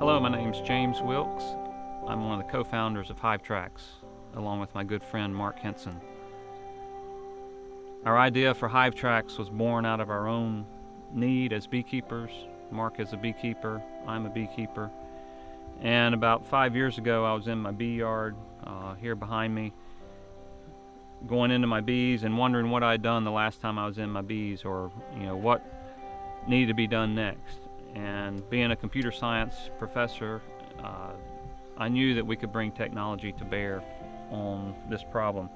Hello, my name's James Wilkes. I'm one of the co-founders of HiveTracks, along with my good friend Mark Henson. Our idea for HiveTracks was born out of our own need as beekeepers. Mark is a beekeeper, I'm a beekeeper. And about 5 years ago, I was in my bee yard here behind me, going into my bees and wondering what I'd done the last time I was in my bees, or what needed to be done next. And being a computer science professor, I knew that we could bring technology to bear on this problem.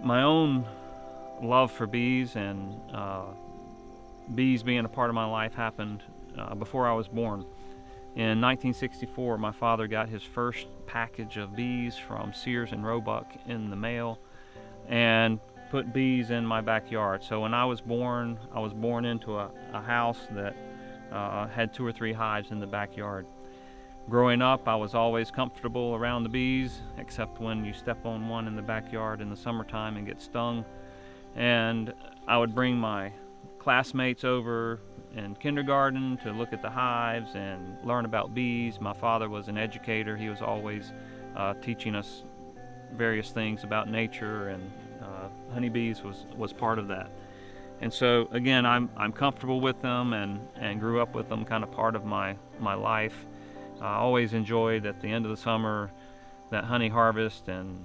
My own love for bees and bees being a part of my life happened before I was born. In 1964, my father got his first package of bees from Sears and Roebuck in the mail and put bees in my backyard. So when I was born into a house that had 2 or 3 hives in the backyard. Growing up, I was always comfortable around the bees, except when you step on one in the backyard in the summertime and get stung. And I would bring my classmates over in kindergarten to look at the hives and learn about bees. My father was an educator. He was always teaching us various things about nature, and honeybees was part of that. And so again, I'm comfortable with them and grew up with them, kind of part of my life. I always enjoyed at the end of the summer that honey harvest and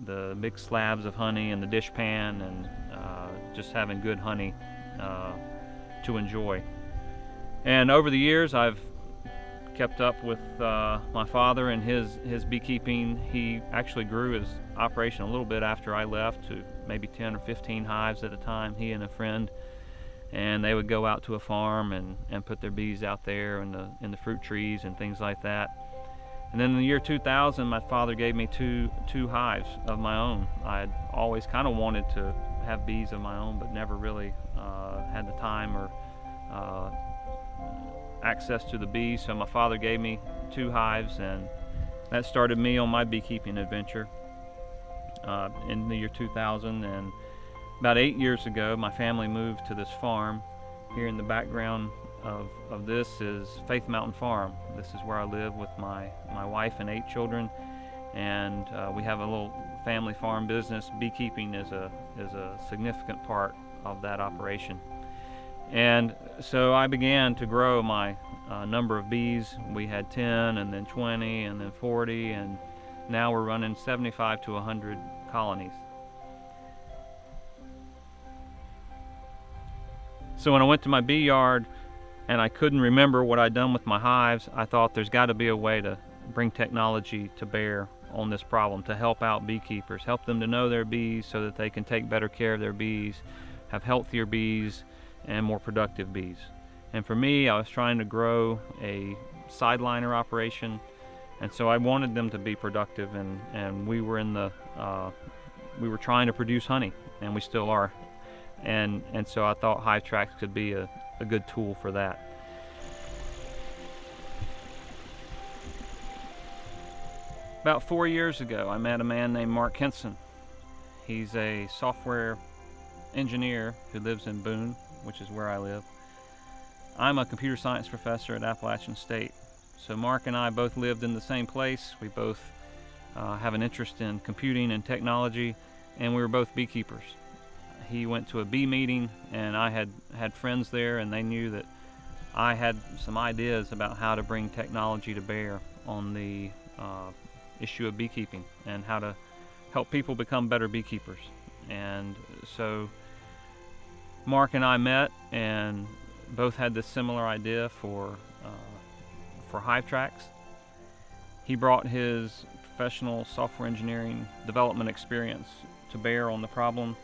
the big slabs of honey in the dish pan, and just having good honey to enjoy. And over the years, I've kept up with my father and his beekeeping. He actually grew his operation a little bit after I left to maybe 10 or 15 hives at a time, he and a friend. And they would go out to a farm and put their bees out there in the fruit trees and things like that. And then in the year 2000, my father gave me two hives of my own. I had always kind of wanted to have bees of my own, but never really had the time or access to the bees. So my father gave me 2 hives, and that started me on my beekeeping adventure in the year 2000. And about 8 years ago, my family moved to this farm. Here in the background of this is Faith Mountain Farm. This is where I live with my wife and 8 children, and we have a little family farm business. Beekeeping is a significant part of that operation. And so I began to grow my number of bees. We had 10, and then 20, and then 40, and now we're running 75 to 100 colonies. So when I went to my bee yard and I couldn't remember what I'd done with my hives, I thought there's got to be a way to bring technology to bear on this problem, to help out beekeepers, help them to know their bees so that they can take better care of their bees, have healthier bees, and more productive bees. And for me, I was trying to grow a sideliner operation, and so I wanted them to be productive, and we were we were trying to produce honey, and we still are. And so I thought HiveTracks could be a good tool for that. About 4 years ago, I met a man named Mark Henson. He's a software engineer who lives in Boone, which is where I live. I'm a computer science professor at Appalachian State. So Mark and I both lived in the same place. We both have an interest in computing and technology, and we were both beekeepers. He went to a bee meeting, and I had friends there, and they knew that I had some ideas about how to bring technology to bear on the issue of beekeeping and how to help people become better beekeepers. And so Mark and I met and both had this similar idea for HiveTracks. He brought his professional software engineering development experience to bear on the problem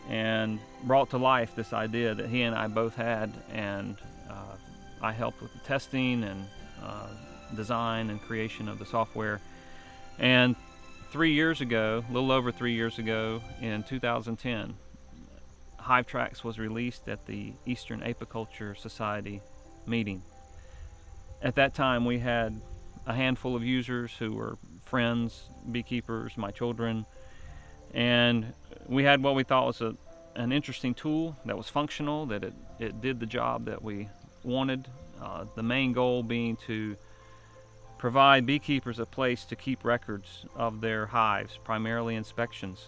and brought to life this idea that he and I both had, and I helped with the testing and design and creation of the software. And 3 years ago, a little over 3 years ago, in 2010, HiveTracks was released at the Eastern Apiculture Society meeting. At that time, we had a handful of users who were friends, beekeepers, my children, and we had what we thought was an interesting tool that was functional, that it did the job that we wanted The main goal being to provide beekeepers a place to keep records of their hives, primarily inspections,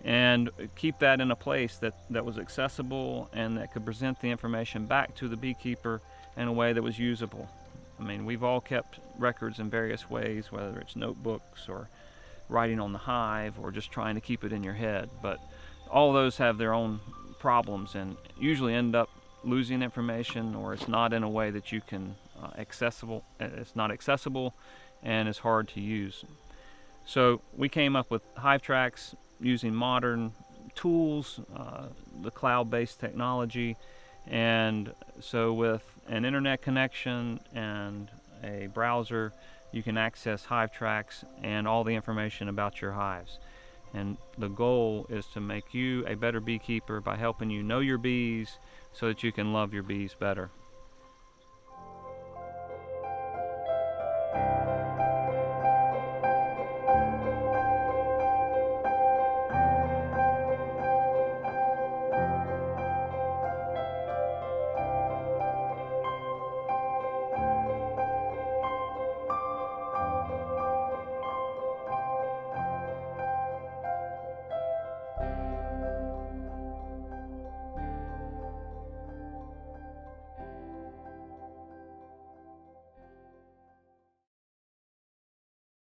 and keep that in a place that was accessible and that could present the information back to the beekeeper in a way that was usable. I mean, we've all kept records in various ways, whether it's notebooks or writing on the hive or just trying to keep it in your head, but all those have their own problems and usually end up losing information, or it's not in a way that you can it's not accessible and it's hard to use. So we came up with HiveTracks using modern tools, the cloud-based technology, and so with an internet connection and a browser, you can access HiveTracks and all the information about your hives. And the goal is to make you a better beekeeper by helping you know your bees so that you can love your bees better.